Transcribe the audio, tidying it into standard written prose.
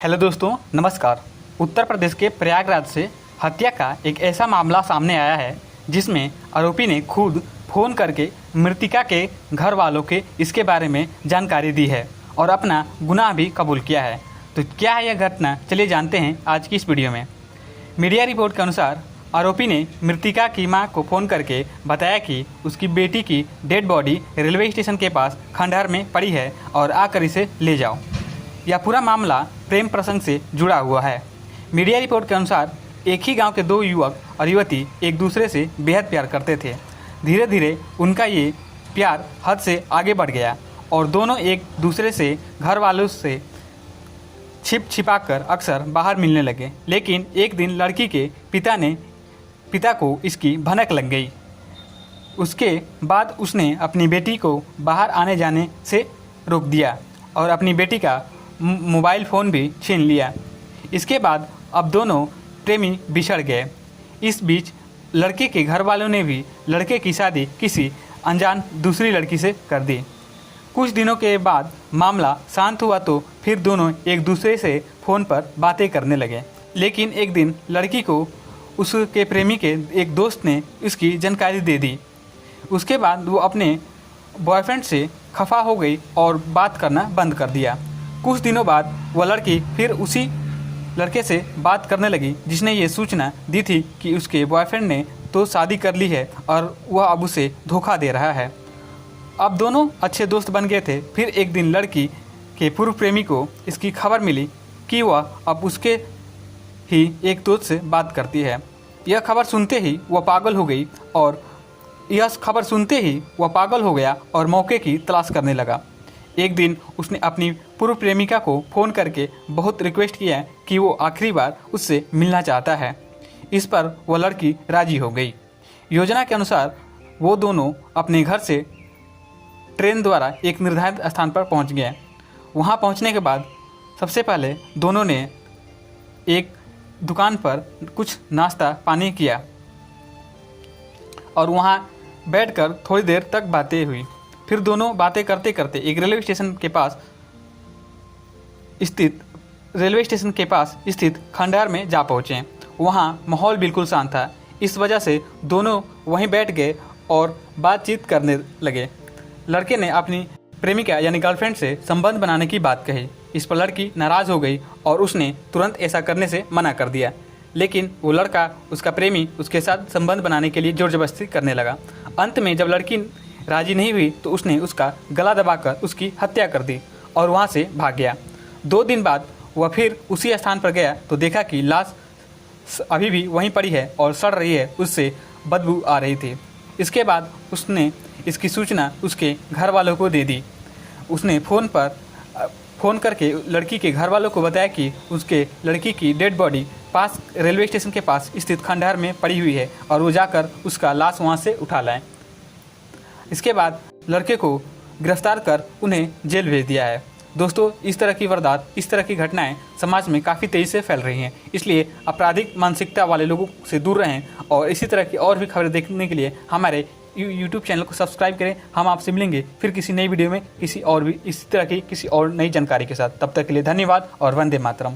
Hello दोस्तों, नमस्कार। उत्तर प्रदेश के प्रयागराज से हत्या का एक ऐसा मामला सामने आया है जिसमें आरोपी ने खुद फ़ोन करके मृतिका के घर वालों के इसके बारे में जानकारी दी है और अपना गुनाह भी कबूल किया है। तो क्या है यह घटना, चलिए जानते हैं आज की इस वीडियो में। मीडिया रिपोर्ट के अनुसार आरोपी ने मृतिका की मां को फ़ोन करके बताया कि उसकी बेटी की डेड बॉडी रेलवे स्टेशन के पास खंडहर में पड़ी है और आकर इसे ले जाओ। यह पूरा मामला प्रेम प्रसंग से जुड़ा हुआ है। मीडिया रिपोर्ट के अनुसार एक ही गांव के दो युवक और युवती एक दूसरे से बेहद प्यार करते थे। धीरे धीरे उनका ये प्यार हद से आगे बढ़ गया और दोनों एक दूसरे से घर वालों से छिपा कर अक्सर बाहर मिलने लगे। लेकिन एक दिन लड़की के पिता को इसकी भनक लग गई। उसके बाद उसने अपनी बेटी को बाहर आने जाने से रोक दिया और अपनी बेटी का मोबाइल फ़ोन भी छीन लिया। इसके बाद अब दोनों प्रेमी बिछड़ गए। इस बीच लड़के के घर वालों ने भी लड़के की शादी किसी अनजान दूसरी लड़की से कर दी। कुछ दिनों के बाद मामला शांत हुआ तो फिर दोनों एक दूसरे से फ़ोन पर बातें करने लगे। लेकिन एक दिन लड़की को उसके प्रेमी के एक दोस्त ने इसकी जानकारी दे दी। उसके बाद वो अपने बॉयफ्रेंड से खफा हो गई और बात करना बंद कर दिया। कुछ दिनों बाद वह लड़की फिर उसी लड़के से बात करने लगी जिसने ये सूचना दी थी कि उसके बॉयफ्रेंड ने तो शादी कर ली है और वह अब उसे धोखा दे रहा है। अब दोनों अच्छे दोस्त बन गए थे। फिर एक दिन लड़की के पूर्व प्रेमी को इसकी खबर मिली कि वह अब उसके ही एक दोस्त से बात करती है। यह खबर सुनते ही वह पागल हो गया और मौके की तलाश करने लगा। एक दिन उसने अपनी पूर्व प्रेमिका को फ़ोन करके बहुत रिक्वेस्ट किया कि वो आखिरी बार उससे मिलना चाहता है। इस पर वह लड़की राजी हो गई। योजना के अनुसार वो दोनों अपने घर से ट्रेन द्वारा एक निर्धारित स्थान पर पहुंच गए। वहां पहुंचने के बाद सबसे पहले दोनों ने एक दुकान पर कुछ नाश्ता पानी किया और वहां बैठकर थोड़ी देर तक बातें हुई। फिर दोनों बातें करते करते एक रेलवे स्टेशन के पास स्थित खंडहर में जा पहुँचे। वहाँ माहौल बिल्कुल शांत था। इस वजह से दोनों वहीं बैठ गए और बातचीत करने लगे। लड़के ने अपनी प्रेमिका यानी गर्लफ्रेंड से संबंध बनाने की बात कही। इस पर लड़की नाराज़ हो गई और उसने तुरंत ऐसा करने से मना कर दिया। लेकिन वो लड़का, उसका प्रेमी, उसके साथ संबंध बनाने के लिए ज़ोर ज़बरदस्ती करने लगा। अंत में जब लड़की राजी नहीं हुई तो उसने उसका गला दबाकर उसकी हत्या कर दी और वहाँ से भाग गया। 2 दिन बाद वह फिर उसी स्थान पर गया तो देखा कि लाश अभी भी वहीं पड़ी है और सड़ रही है, उससे बदबू आ रही थी। इसके बाद उसने इसकी सूचना उसके घर वालों को दे दी। उसने फ़ोन करके लड़की के घर वालों को बताया कि उसके लड़की की डेड बॉडी पास रेलवे स्टेशन के पास स्थित खंडहर में पड़ी हुई है और वो जाकर उसका लाश वहाँ से उठा लाएं। इसके बाद लड़के को गिरफ्तार कर उन्हें जेल भेज दिया है। दोस्तों, इस तरह की वारदात, इस तरह की घटनाएं समाज में काफ़ी तेज़ी से फैल रही हैं। इसलिए आपराधिक मानसिकता वाले लोगों से दूर रहें और इसी तरह की और भी खबरें देखने के लिए हमारे यूट्यूब चैनल को सब्सक्राइब करें। हम आपसे मिलेंगे फिर किसी नई वीडियो में किसी और भी इसी तरह की किसी और नई जानकारी के साथ। तब तक के लिए धन्यवाद और वंदे मातरम।